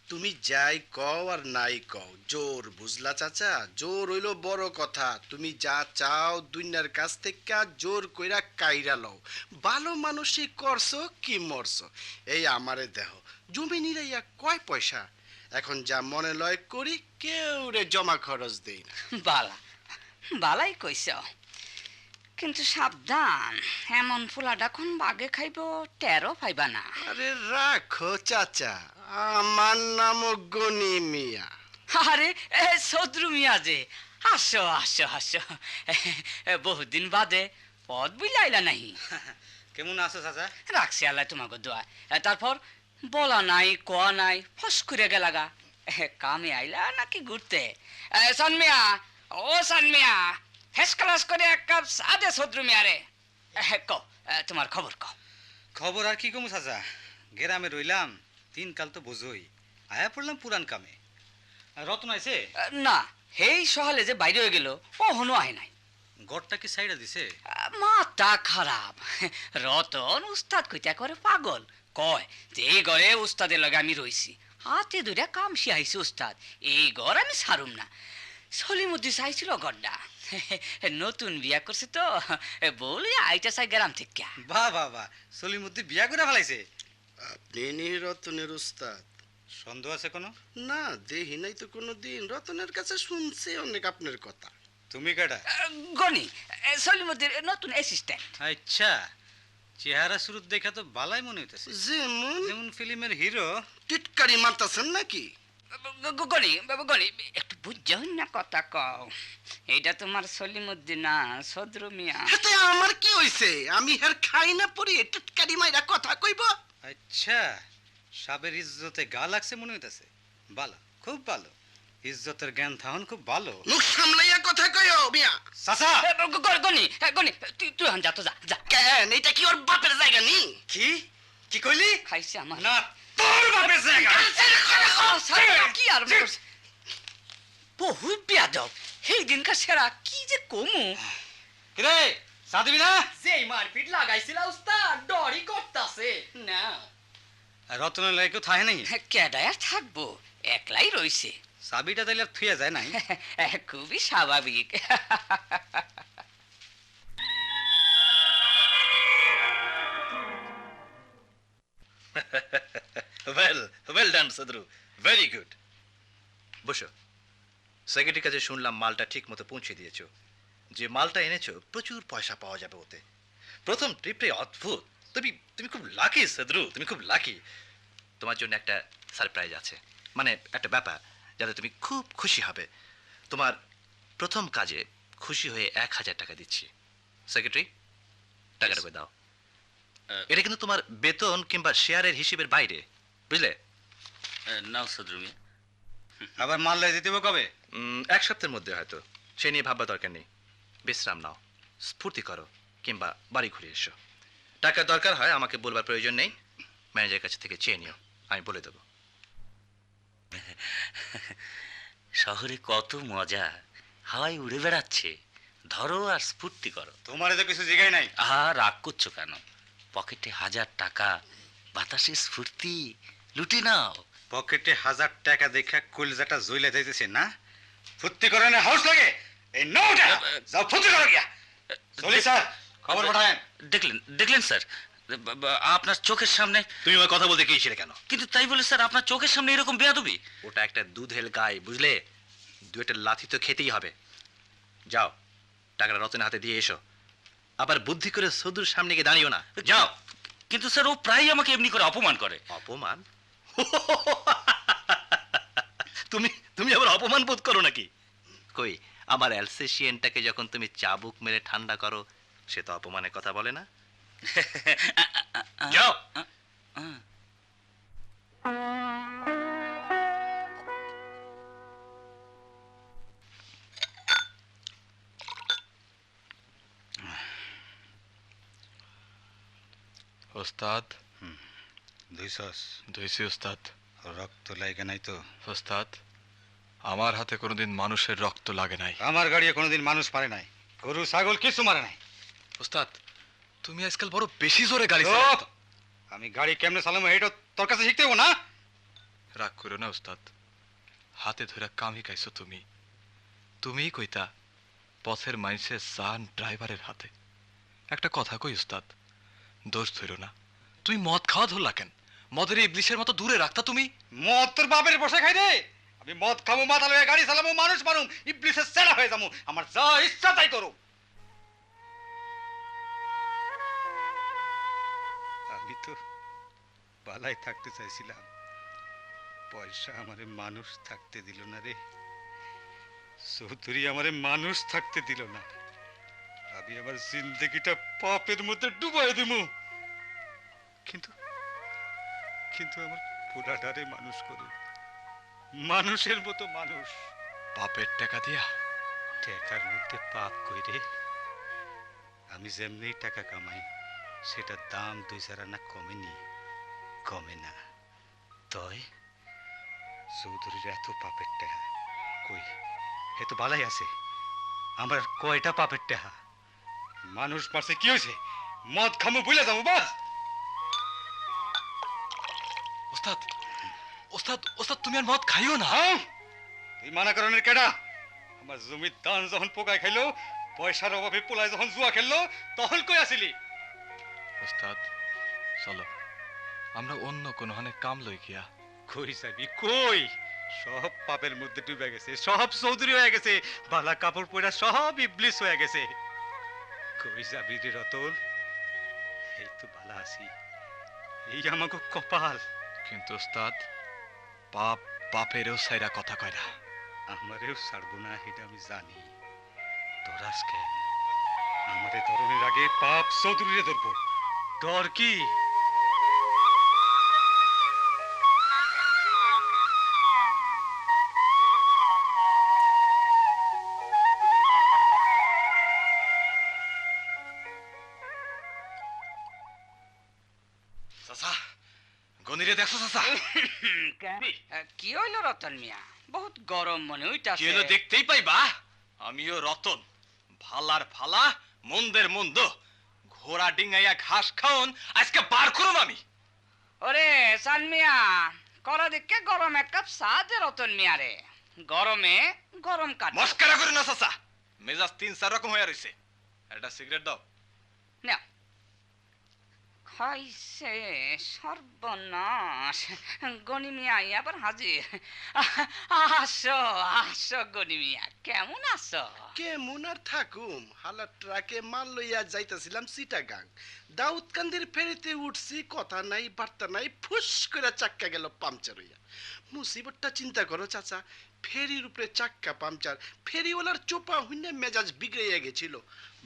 তুমি যাই কও আর নাই কও, জোর, বুঝলা চাচা? জোর হইল বড় কথা। তুমি যা চাও দুনিয়ার কাছ থেকে জোর কইরা কাইরা লও। ভালো মানুষই করছো কি মরছো। এই আমারে দেহ, জমি নিরাইয়া কয় পয়সা? এখন যা মনে লয় করি, কেউ রে জমা খরচ দেই না। বালা বালাই কইছ, কিন্তু সাবধান, এমন ফুলাটা কোন বাগে খাইব টেরও পাইবা না। আরে রাখো চাচা, আমার নাম গনি মিয়া। আরে সদরু মিয়া যে, আসো আসো আসো, বহুদিন বাদে পদ বুঝলাইলা নাই। কেমন আছো চাচা? রাখছি আল্লাহ তোমাকে দোয়া। তারপর বলা নাই কোয়া নাই, ফস করে গেলাগা। কামে আইলা নাকি ঘুরতে? সানমিয়া, ও সানমিয়া, ফেস ক্লাস করে এক কাপ চা দে সদরু মিয়া রে। কও তোমার খবর কও। খবর আর কি কমু চাচা, গ্রামে রইলাম, দিন কাল তো বুঝোই, আয়া পড়লাম পুরান কামে। রতন আইছে? না, হেই সকালে যে বাইরে হয়ে গেল, কখনো আয় নাই। গড়টা কি সাইডা দিছে? মাথা খারাপ। রতন উস্তাদ কইতা করে পাগল, কয় যে এই ঘরে উস্তাদের লগে আমি রইছি, হাতে দুইটা কাম শিয়াইছি উস্তাদ, এই ঘর আমি ছাড়ুম না। সলিমুদ্দি চাইছিল ঘরটা, নতুন বিয়া করছে তো, বলি আইটা চাই গ্রাম থেকে। বাহ বাহ বাহ, সলিমুদ্দি বিয়া করে ফেলাইছে? আপনি রতনের উস্তাদ? সন্দেহ আছে কোনো? না, দেহি নাই তো কোনো দিন। রতনের কাছে শুনছি অনেক আপনার কথা। তুমি কেডা? গনি, সলিমুদ্দির নতুন অ্যাসিস্ট্যান্ট। আচ্ছা, চেহারা শুরু দেখা তো বালাই মনে হইতেছে, যেমন যেমন ফিল্মের হিরো। টিটকারি মারতাছেন নাকি? গনি গনি, একটু বুঝছেন না কথা কও, এইটা তোমার সলিমুদ্দি না সদরু মিয়া। হাতে আমার কি হইছে? আমি হের খাই না পড়ি টিটকারি মাইরা কথা কইব? আচ্ছা, সাবের ইজ্জতে গা লাগছে মনে হইতেছে। ভালো, খুব ভালো, ইজ্জতের জ্ঞান থাহন খুব ভালো। মুখ সামলাইয়া কথা কইও মিয়া। চাচা গনি গনি, তুই আন যা তো, যা যা। কেন, এটা কি ওর বাপের জায়গা নি? কি কি কইলি? খাইছে আমার না, তোর বাপের জায়গা। কি আর বহুত বিয়াদব, এই দিনকার সেরা কি যে কমু। কিরে চা দিবি না? যেই মারপিট লাগাইছিলা উস্তাদ, ডরি করতাছে না। রতনের লাগে কেউ থাকে নাই? কেডায় আর থাকবো, একলাই রইছে। চাবিটা তাইলে আর থুয়া যায় নাই? খুবই স্বাভাবিক। Well done Sadru, very good. বসো। সেক্রেটারির কাছে শুনলাম মালটা ঠিক মতো পৌঁছে দিয়েছো। যে মালটা এনেছো প্রচুর পয়সা পাওয়া যাবে ওতে। প্রথম ট্রিপে অদ্ভুত। তুমি খুব লাকি সদরু, তুমি খুব লাকি। তোমার জন্য একটা সারপ্রাইজ আছে, মানে একটা ব্যাপার যাতে তুমি খুব খুশি হবে। তোমার প্রথম কাজে খুশি হয়ে 1000 টাকা দিচ্ছি। সেক্রেটারি, টাকাটা করে দাও। এটা কিন্তু তোমার বেতন কিংবা শেয়ারের হিসেবের বাইরে, বুঝলে? নাও সদরু মিয়া। আবার মাল দিতে হবে কবে? 1 সপ্তাহের মধ্যে হয়তো। সে নিয়ে ভাববার দরকার নেই। বিশ্রাম নাও, স্ফূর্তি করো, কিংবা বাড়ি ঘুরে এসো। টাকা দরকার হয় আমাকে বলবার প্রয়োজন নেই, ম্যানেজারের কাছে থেকে চেয়ে নিও, আমি বলে দেবো। শহরে কত মজা, হাওয়ায় উড়ে বেড়াচ্ছে, ধরো আর স্ফূর্তি করো। তোমার তো কিছু জিগাই নাই। রাগ করছো কেন? পকেটে 1000 টাকা, বাতাসে স্ফূর্তি, লুটে নাও। পকেটে 1000 টাকা দেখে কলজাটা জ্বলে যাইতেছে না? ফুর্তি করে না হাউস লাগে? এই নোটা যাও ফুর্তি করো গিয়া। চলি স্যার, খবর পাঠায়েন। দেখলেন স্যার, আপনার চোখের সামনে। তুমি আমার কথা বলতে গিয়েছিলে কেন? কিন্তু তাই বলে স্যার আপনার চোখের সামনে এরকম বেয়াদবি? ওটা একটা দুধেল গাই, বুঝলে? দুইটা লাথি তো খেতেই হবে। যাও, টাকাটা রতনের হাতে দিয়ে এসো। আবার বুদ্ধি করে সদুর সামনে গিয়ে দাঁড়িও না, যাও। কিন্তু স্যার ও প্রায় আমাকে এমনি করে অপমান করে। অপমান? তুমি আবার অপমান বোধ করো নাকি? কই, আমার অ্যালসেশিয়ানটাকে যখন তুমি চাবুক মেরে ঠান্ডা করো, সে তো অপমানের কথা বলে না। যাও। ওস্তাদ, ধুইছি ওস্তাদ। রক্ত লাগে নাই তো? ওস্তাদ, আমার হাতে কোনোদিন মানুষের রক্ত লাগে নাই। আমার গাড়িয়ে কোনোদিন মানুষ পারে নাই, গরু ছাগল কিছু মারে নাই। ওস্তাদ, তুমি আজকাল বড় বেশি জোরে গাড়ি চুপ! চালাও। আমি গাড়ি কেমনে চালাবো এটা তোর কাছে শিখতে হবো না? রাগ করো না ওস্তাদ, হাতে ধরে কাম শিখাইছো তুমি। তুমিই কইতা পথের মাইন্সের জান ড্রাইভারের হাতে। একটা কথা কই ওস্তাদ, দোষ ধরো না। তুমি মদ খাওয়া ধরলা কেন? মদের ইবলিশের মতো দূরে রাখতা তুমি। মদ তোর বাপের বসে খাই রে। আমি মদ খাবো, মাথা লয়ে গাড়ি চালাবো, মানুষ মারুম, ইবলিশের সেরা হয়ে যাবো, আমার যা ইচ্ছা তাই করো। আমি তো বালাই থাকতে চাইছিলাম, পয়সা আমারে মানুষ থাকতে দিল না রে। চৌধুরী আমারে মানুষ থাকতে দিল না। আমি আমার জিন্দগিটা পাপের মধ্যে ডুবাই দিব। কিন্তু কিন্তু আমার পোলাটারে মানুষ করু, মানুষের মতো মানুষ। পাপের টাকা দিয়া? টাকার মধ্যে পাপ কইরে। আমি যেমনি টাকা কামাই সেটার দাম 2-4 আনা কমেনি, কমে না। তয় চৌধুরীর এত পাপের টাকা কই, এ তো বালাই আছে। আমার কয়টা পাপের টাকা? মানুষ মারছে কি হয়েছে? মদ খামো ভুলে যাবো বাস। ওস্তাদ, ওস্তাদ, ওস্তাদ তুমি আর মদ খাইও না। তুই মানা করনের কেডা? আমার জমির ধান যখন পোকায় খাইলো, পয়সার অভাবে পোলায় যখন জুয়া খেললো, তখন কই আসিলি? ওস্তাদ চলো আমরা অন্য কোনো হানে কাম লই গিয়া। কই যাবি কই? সব পাপের মধ্যে ডুবে গেছে, সব চৌধুরী হয়ে গেছে, বালা কাপড় পরা সব ইবলিশ হয়ে গেছে। কই যাবি রে রতন? এই তো বালা আছি, এই আমাকে কপাল। কিন্তু ওস্তাদ পাপ পাপেরও সাইরা কথা কয় না। আমারেও ছাড়বো না এটা আমি জানি। তোরাস কেন? আমারে ধরনের আগে পাপ চৌধুরীরে ধরবো, ডর কি? চাচা, গনিরে দেখছো চাচা? কি হইল রতন মিয়া? বহুত গরম মনে হইতাছে। কি হলো দেখতেই পাইবা? আমিও রতন, ভালার ভালা মন্দের মন্দ, ঘোড়া ডিঙাইয়া ঘাস খাওন আজকে বার করুম আমি। ওরে চান মিয়া, করা দেখে গরম এক কাপ চা দে রতন মিয়া রে। গরমে গরম কাট। মস্কারা করে না চাচা, মেজাজ 3-4 রকম হয়ে রইছে। একটা সিগারেট দাও। না খাইছে সর্বনাশ। গনি মিয়া আবার হাজির। আসো আসো গনি মিয়া, কেমন আছো? কেমন আর থাকুম, হালা ট্রাকে মাল লইয়া যাইতাছিলাম চিটাগাং। দাউদকান্দির ফেরিতে উঠছি, কথা নাই বার্তা নাই, ফুস করে চাক্কা গেল পাংচার হইয়া। মুসিবতটা চিন্তা করো চাচা, ফেরির উপরে চাক্কা পাংচার, ফেরিওয়ালার চোপা হইনা মেজাজ বিগড়াইয়া গেছিল।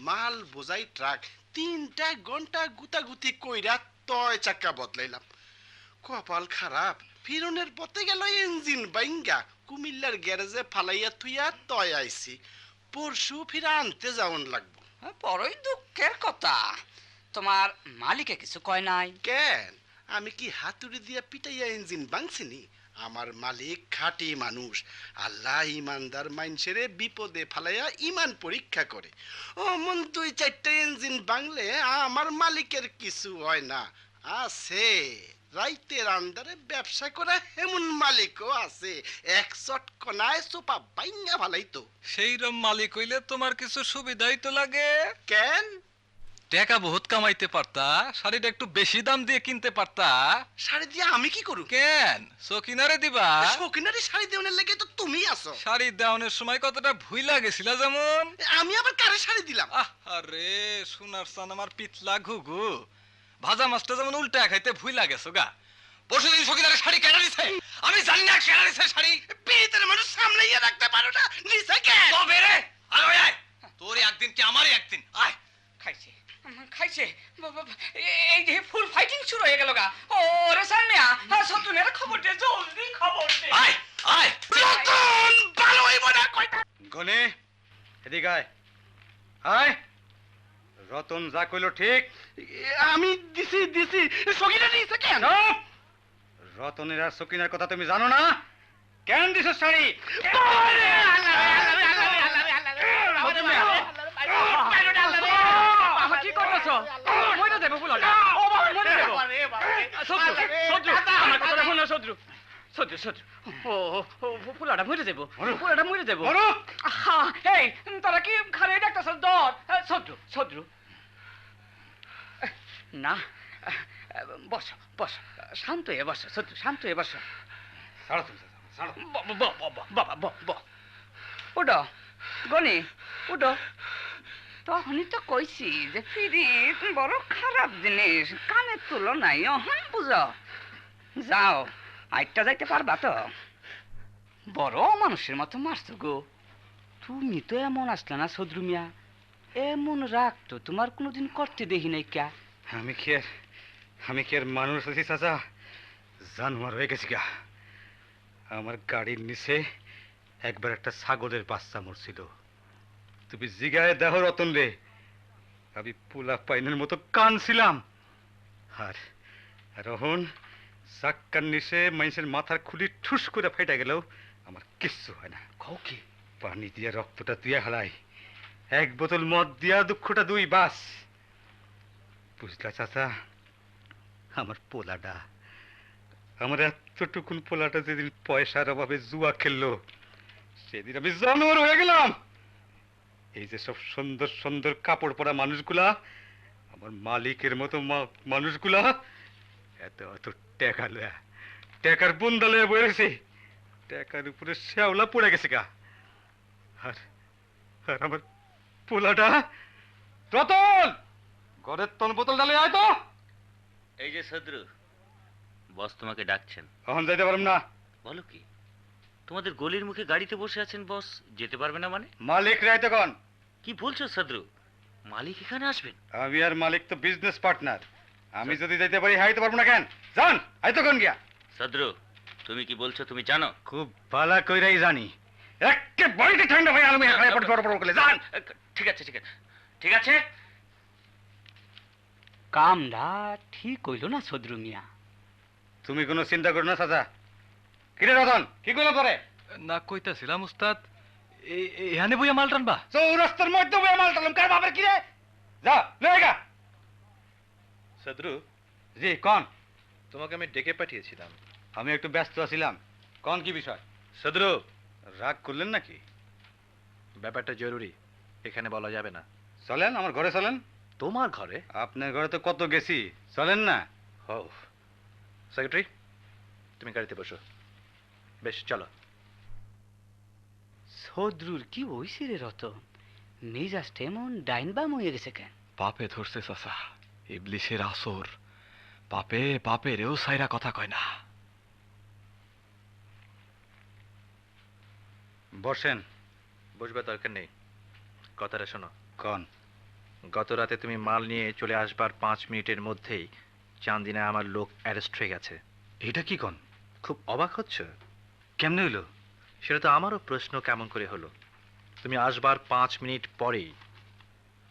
মাল বোঝাই ট্রাক, 3টা ঘন্টা গুতাগুতি কইরা তয় চাক্কা বদলাইলাম। কপাল খারাপ, ফিরনের পথে গেল ইঞ্জিন বাইঙ্গা, কুমিল্লার গ্যারেজে ফালাইয়া থুইয়া তয় আইছি। পরশু ফিরা আনতে যাওন লাগবো। বড়ই দুঃখের কথা। তোমার মালিকে কিছু কয় নাই? কেন, আমি কি হাতুড়ি দিয়া পিটাইয়া ইঞ্জিন ভাঙছিনি? আমার মালিক খাঁটি মানুষ, আল্লাহ ইমানদার মাইনসেরে বিপদে ফালাইয়া ইমান পরীক্ষা করে। ও মন 2-4টা ইঞ্জিন ভাঙলে আমার মালিকের কিছু হয় না। আছে রাইতের আন্দারে ব্যবসা করে এমন মালিকও আছে, এক চটকনায় সোপা বাইঙ্গা ফালাইতো। সেইরম মালিক হইলে তোমার কিছু সুবিধাই তো লাগে। কেন? টাকা বহুত কামাইতে পারতা, শাড়িটা একটু বেশি দাম দিয়ে কিনতে পারতা। শাড়ি দিয়ে আমি কি করু? কেন, সকিনারে দিবা? সকিনারে শাড়ি দেওয়ার লাগে তো তুমি আছো। শাড়ি দেওয়ানোর সময় কতটা ভুইলা গেছিলা যেমন। আমি আবার কারে শাড়ি দিলাম? আরে সোনার চান আমার পিতলা ঘুঘু, ভাজা মাছটা যেমন উল্টা খাইতে ভুইলা গেছো গা। পরশুদিন সকিনারে শাড়ি কেনা দিছে, আমি জানি না কেনা দিছে শাড়ি। পিরিতের মানুষ সামলাইয়া রাখতে পারো না, নিছে কেন? তবে রে আয় আয়, তোর একদিন কি আমারই একদিন। আয়। খাইছে খাইছে, এই যে ফুল ফাইটিং শুরু হয়ে গেল গা। ওরে সান মিয়া, সতুনের খবর দে, জলদি খবর দে। আয় আয় রতন, ভালো হইব না কয়টা। গনে এদিকে আয়। আয়, রতন যা কইলো ঠিক? আমি দিছি সকিনা দিছে কেন? রতনের আর সকিনার কথা তুমি জানো না? কেন দিছ শাড়ি? কি করতেছ? মইরা দেব ফুলটা। ও বাবা মইরা দেব। সদ্রু সদ্রু সদ্রু, ও ফুলটা মইরা দেব, ফুলটা মইরা দেব। এই তোরা কি খারে ডাকতেছ? দর সদ্রু সদ্রু না, বসো বসো, শান্ত হয়ে বসো শত্রু, শান্ত হয়ে বসো। বাবা উঠো গনি, উঠো। তখনই তো কইছি যে ফিরি বড় খারাপ জিনিস, কানের তুলনায় অহন বুঝো। যাও, আইটা যাইতে পারবা তো? বড় মানুষের মতো মারছো গো। তুমি তো এমন আসলে না সদরু মিয়া, এমন রাগ তো তোমার কোনোদিন করতে দেখি নাই। ক্যা আমি কি আর মানুষ আছি চাচা? জানোয়ার হয়ে গেছি গা। আমার গাড়ির নিচে একবার একটা ছাগলের বাচ্চা মরছিল। তুমি জিগায় দেহ রতন রে, আমি পোলা পাইনের মতো কানছিলাম। আর রহন চাক্কার নিচে মানুষের মাথার খুলি ঠুস করে ফেটে গেলেও আমার কিচ্ছু হয় না। কও কি? পানি দিয়া রক্তটা তুইয়া হালাই, এক বোতল মদ দিয়া দুঃখটা দুই বাস। বুঝলা চাচা, আমার পোলাটা, আমার এতটুকুন পোলাটা যেদিন পয়সার অভাবে জুয়া খেললো, সেদিন আমি জানোয়ার হয়ে গেলাম। এই যে সব সুন্দর সুন্দর কাপড় পরা মানুষগুলা, আমার মালিকের মতো মানুষগুলা এত এত টাকা লয়া, টাকার বুন্দা লয়া বয়ে গেছে, টাকার উপরে শ্যাওলা পড়ে গেছে গা। আর আর আমার পোলাটা, রতন ঘরের তন বোতল ডালে আয় তো। এই যে সদ্রু, বস তোমাকে ডাকছেন। এখন যাইতে পারলাম না। বলো কি, তোমাদের গলির মুখে গাড়িতে বসে আছেন, বস যেতে পারবে না মানে? মালিক রাইতে কন। কি বলছো সদ্রু, মালিক এখানে আসবেন? আমি আর মালিক তো বিজনেস পার্টনার, আমি যদি যাইতে পারি হাইতে পারবো না কেন? জান আইতো কোন গিয়া। সদ্রু, তুমি কি বলছো তুমি জানো? খুব ভালো কইরাই জানি। একে বইতে ঠান্ডা ভাই আলমি খায় পড় পড় পড় করে জান। ঠিক আছে ঠিক আছে ঠিক আছে। কামটা ঠিক কইলো না সদরু মিয়া? তুমি কোনো চিন্তা করো না চাচা। কিরে রতন, কি কইলো তোরে? না কইতাছিলাম উস্তাদ, এখানে বইয়া মাল টানবা? চৌরাস্তার মধ্যে বইয়া মাল টানলাম, কার বাপের কিরে? যা লয়ে গা। সদরু, জি কোন? তোমাকে আমি ডেকে পাঠিয়েছিলাম। আমি একটু ব্যস্ত আছিলাম। কোন কি বিষয়? সদরু, রাগ করলেন নাকি? ব্যাপারটা জরুরি, এখানে বলা যাবে না। চলেন আমার ঘরে চলেন। তোমার ঘরে? আপনার ঘরে তো কত গেছি, চলেন না। ও সেক্রেটারি, তুমি গাড়িতে বসো। বেশ চলো। সদরুর কি হইছে রে রতন? মেজাজটা এমন ডাইন বাম হয়ে গেছে কেন? পাপে ধরছে চাচা, ইবলিশের আসর। পাপে পাপে রেও সাইরা কথা কয় না। বসেন। বসবার দরকার নেই, কথাটা শোনো। কোন? গত রাতে তুমি মাল নিয়ে চলে আসবার 5 মিনিটের মধ্যেই চান্দিনা আমার লোক অ্যারেস্ট হয়ে গেছে। এটা কি কোন? খুব অবাক হচ্ছ? কেমনে হইলো? সেটা তো আমারও প্রশ্ন, কেমন করে হলো? তুমি আসবার 5 মিনিট পরেই।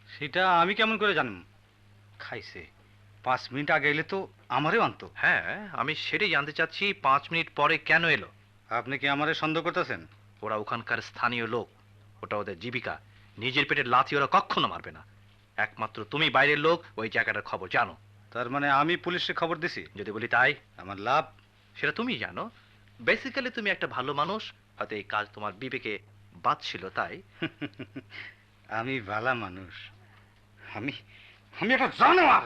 সেটা আমি কেমন করে জানব? খাইছে 5 মিনিট আগে এলে তো আমারও আনত। হ্যাঁ, আমি সেটাই জানতে চাচ্ছি, 5 মিনিট পরে কেন এলো? আপনি কি আমারে সন্দেহ করতেছেন? ওরা ওখানকার স্থানীয় লোক, ওটা ওদের জীবিকা। নিজের পেটের লাথি ওরা কখনো মারবে না। একমাত্র তুমি বাইরের লোক, ওই জায়গাটার খবর জানো। তার মানে আমি পুলিশে খবর দিছি? যদি বলি তাই আমার লাভ? সেটা তুমি জানো। বেসিক্যালি তুমি একটা ভালো মানুষ, হয়তো এই কাজ তোমার বিবেকে বাঁধছিল তাই। আমি ভালো মানুষ? আমি আমি একটা জানোয়ার।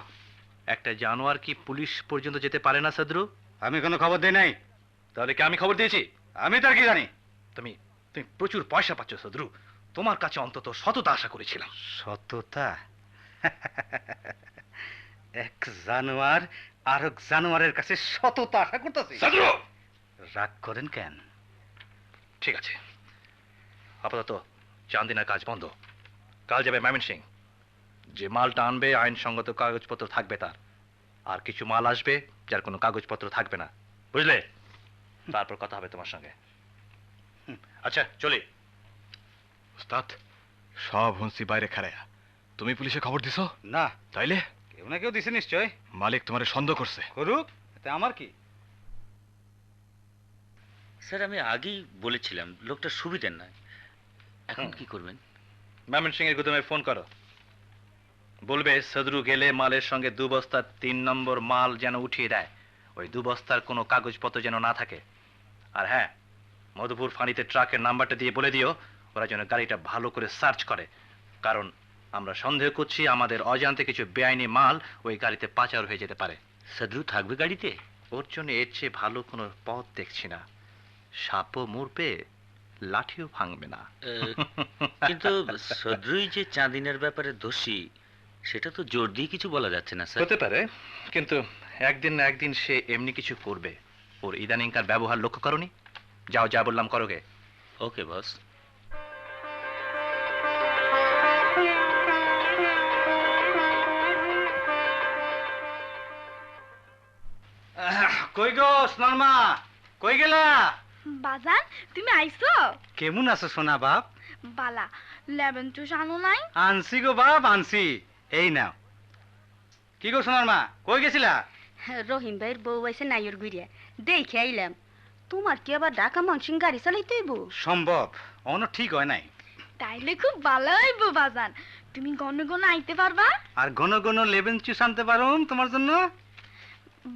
একটা জানোয়ার কি পুলিশ পর্যন্ত যেতে পারে না সদরু? আমি কোনো খবর দেই নাই। তাহলে কি আমি খবর দিয়েছি? আমি তার কি জানি? তুমি তুমি প্রচুর পয়সা পাচ্ছ সদরু, তোমার কাছে অন্তত সততা আশা করেছিলাম। সততা? এক জানোয়ার আর এক জানোয়ারের কাছে সততা আশা করতেছি? সদরু, রাগ করেন কেন? ঠিক আছে, আপাতত চান্দিনা কাজ বন্ধ। কাল যাবে ময়মনসিং। যে মালটা আনবে আইনসঙ্গত কাগজপত্র থাকবে তার, আর কিছু মাল আসবে যার কোনো কাগজপত্র থাকবে না, বুঝলে? তারপর কথা হবে তোমার সঙ্গে। আচ্ছা চলি। উস্তাদ, সব হুঁসি বাইরে খাড়ায়া। তুমি পুলিশে খবর দিছো? না। তাইলে কেউ না কেউ দিছে নিশ্চয়। মালিক তোমারে সন্দেহ করছে। করুক, এতে আমার কি? স্যার আমি আগেই বলেছিলাম লোকটা সুবিধের নয়। এখন কি করবেন? ময়মনসিং এর গুদামে ফোন করো, বলবে সদরু গেলে মালের সঙ্গে 2 বস্তার 3 নম্বর মাল যেন উঠিয়ে দেয়। ওই 2 বস্তার কোনো কাগজপত্র যেন না থাকে। আর হ্যাঁ, মধুপুর ফাঁড়িতে ট্রাকের নাম্বারটা দিয়ে বলে দিও ওরা যেন গাড়িটা ভালো করে সার্চ করে, কারণ আমরা সন্দেহ করছি আমাদের অজান্তে কিছু বেআইনি মাল ওই গাড়িতে পাচার হয়ে যেতে পারে। সাদরু থাকবে গাড়িতে? ওর জন্য এর চেয়ে ভালো কোনো পথ দেখছি না। সাপও মরবে, লাঠিও ভাঙবে না। কিন্তু সদরুই যে চাঁদিনের ব্যাপারে দোষী সেটা তো জোর দিয়ে কিছু বলা যাচ্ছে না স্যার। হতে পারে, কিন্তু একদিন না একদিন সে এমনি কিছু করবে। ওর ইদানিংকার ব্যবহার লক্ষ্য করনি? যাও, যা বললাম করোগে। ওকে বস। কই গো সোনারমা, কই গেলা? বাজান তুমি আইছো? কেমন আছো সোনা বাপ? বালা, লেমন জুস আনো নাই? আনছি গো বাপ, আনছি। এই নাও। কি গো সোনারমা, কই গেছিলা? রহিম ভাইয়ের বউ আইছে নাইয়ের ঘুরিয়া দেখে আইলাম। তোমার কি আবার ঢাকা মনসিং গাড়ি চালাইতে হইব? সম্ভব, অন ঠিক হয় নাই। তাইলে খুব ভালো হইব বাজান। তুমি গণ গণ আইতে পারবা? আর ঘন ঘন লেবেন চুস আনতে পারুম তোমার জন্য।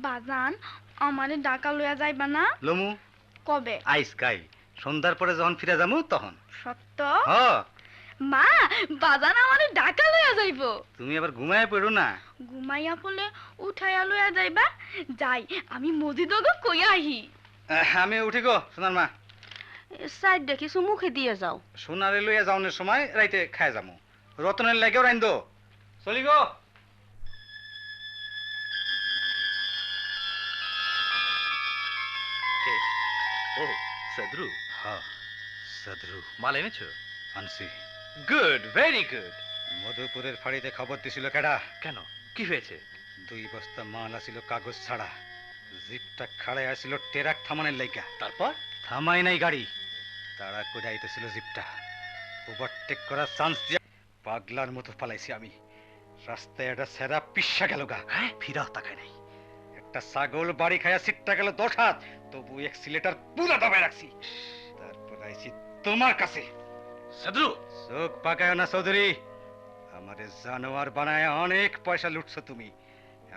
বাজান, আমারে ঢাকা লইয়া যাইবা না? লমু। কবে? আইস কাই সন্ধ্যার পরে যখন ফিরে যামু তখন। সত্য? হ। মা, বাজান আমারে ঢাকা লইয়া যাইব। তুমি আবার ঘুমায় পড়ো না। ঘুমাইয়া পড়লে উঠাইয়া লইয়া যাইবা? যাই, আমি মজিদগ কইয়া আহি। আমি উঠি গো সোনার মা। সাইড দেখিছো মুখে দিয়ে যাও। সোনারে লইয়া যাওনের সময় রাইতে খায় যামু। রতনের লাগেও রাইন দো। চলি গো। ও সাদরু। হ্যাঁ সাদরু। মাল এনেছো? আনছি। Good, very good. মধুপুরের ফাড়িতে খবর দিছিল কেডা? কেন, কি হয়েছে? 2 বস্তা মাল আসিল কাগজ ছাড়া। জিপটা খাড়ায় আসিল টেরাক থামানের লাইগা। তারপর? থামাই নাই গাড়ি, তাড়া করে আইতেছিল জিপটা। ওভারটেক করার চান্স দিয়া পাগলার মতো পালাইছি আমি। রাস্তায় একটা সেরা পিসা গেল গা। হ্যাঁ, ফিরাও তাকায় নাই। একটা ছাগল বাড়ি খায়া সিটটা গেল 10 হাত, তবু এক্সিলেটার পুরা দাবায় রাখছি। তারপর আইছি তোমার কাছে। সাদরু, চোখ পাকায় না চৌধুরী। আমারে জানোয়ার বানায় অনেক পয়সা লুটছো তুমি।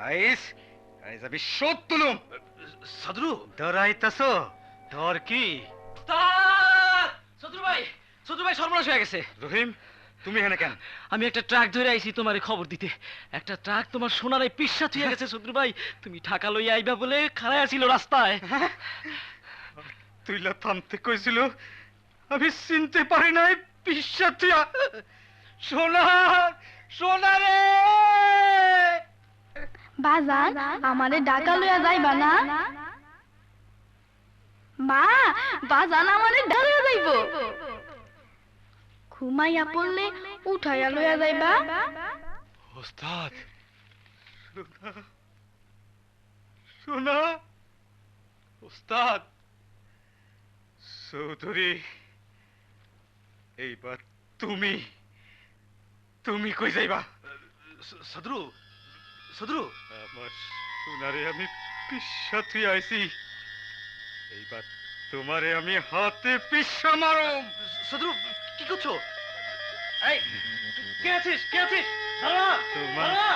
আইস আইস আমি শোধ তুলুম। সাদরু, ডরাইতাছো? ডর কি? সদরু ভাই, সদরু ভাই সর্বনাশ হয়ে গেছে। রহিম, তুমি এখানে কেন? আমি একটা ট্রাক ধরে আইছি তোমারে খবর দিতে। একটা ট্রাক তোমার সোনারে পিসা থুয়ে গেছে সদরু ভাই। তুমি ঢাকা লইয়া আইবা বলে খাড়ায় ছিল রাস্তায়। তুইলা থামতে কইছিল, আমি চিনতে পারি নাই। পিসা থুয়া সোনা, সোনা রে। বাজান, আমারে ঢাকা লইয়া যাইবা না? মা, বাজান আমারে ঢাকা লইয়া যাইব। ঘুমাইয়া পড়লে উঠাইয়া লইয়া যাইবা। ওস্তাদ, সোনা, সোনা। ওস্তাদ। চৌধুরী, এইবার তুমি তুমি কই যাইবা? সাদরু, সাদরু, আমার সোনারে আমি পিসা থুই আইছি। এইবার তোমারে আমি হাতে পিসা মারুম। সাদরু, কি করছো? এই, কে আছিস? কে আছিস? দাঁড়া! তোমার দাঁড়া!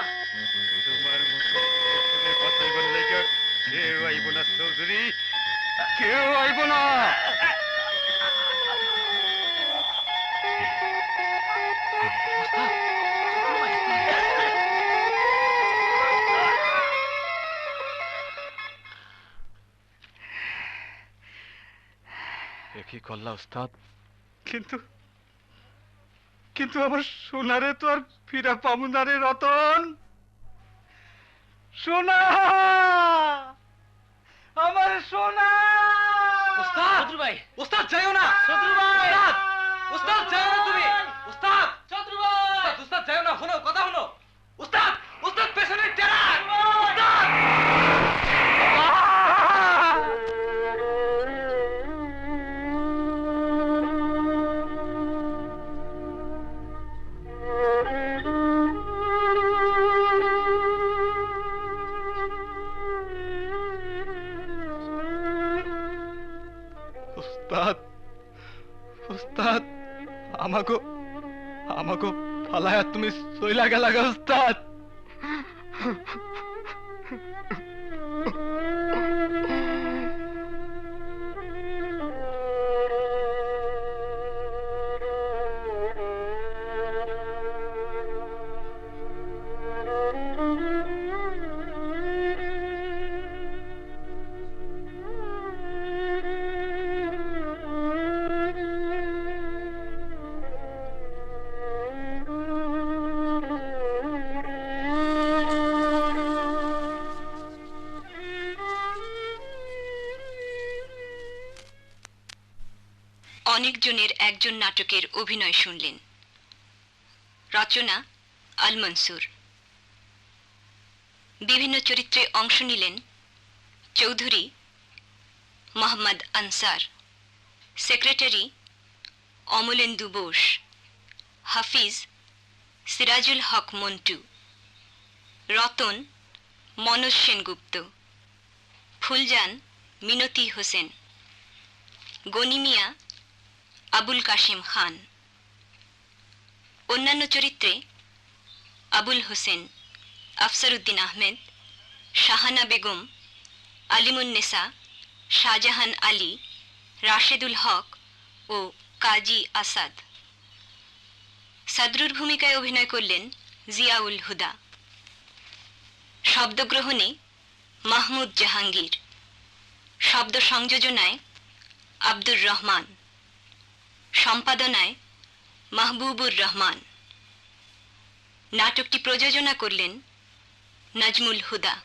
তোমার মতো পেছনে বাঁচাইবার লাইগা কেউ আইব না চৌধুরী, কেউ আইব না। কি করলা ওস্তাদ? কিন্তু কিন্তু আমার সোনারে তো আর ফিরা পাবো না রে রতন। সোনা, আমার সোনা। ওস্তাদ! সদরু ভাই! ওস্তাদ যাইও না। সদরু ভাই! ওস্তাদ যাইও না তুমি। ওস্তাদ, সদরু ভাই! ওস্তাদ যাইও না, শোনো কথা শোনো। ওস্তাদ, ওস্তাদ পেছনে টেরাক। ওস্তাদ! ওস্তাদ, ওস্তাদ, আমাকে আমাকে ফালায়া তুমি চইলা গেলা গো ওস্তাদ। অনেকজনের একজন নাটকের অভিনয় শুনলেন। রচনা আল মনসুর। বিভিন্ন চরিত্রে অংশ নিলেন চৌধুরী মোহাম্মদ আনসার, সেক্রেটারি অমলেন্দু বোস, হাফিজ সিরাজুল হক মন্টু, রতন মনোজ সেনগুপ্ত, ফুলজান মিনতি হোসেন, গনিমিয়া আবুল কাশেম খান। অন্যান্য চরিত্রে আবুল হোসেন, আফসারউদ্দিন আহমেদ, শাহানা বেগম, আলিমুন্নেসা, শাহজাহান আলী, রাশেদুল হক ও কাজী আসাদ। সাদরুর ভূমিকায় অভিনয় করলেন জিয়াউল হুদা। শব্দগ্রহণে মাহমুদ জাহাঙ্গীর, শব্দ সংযোজনায় আব্দুর রহমান, সম্পাদনায় মাহবুবুর রহমান। নাটকটি প্রযোজনা করলেন নাজমুল হুদা।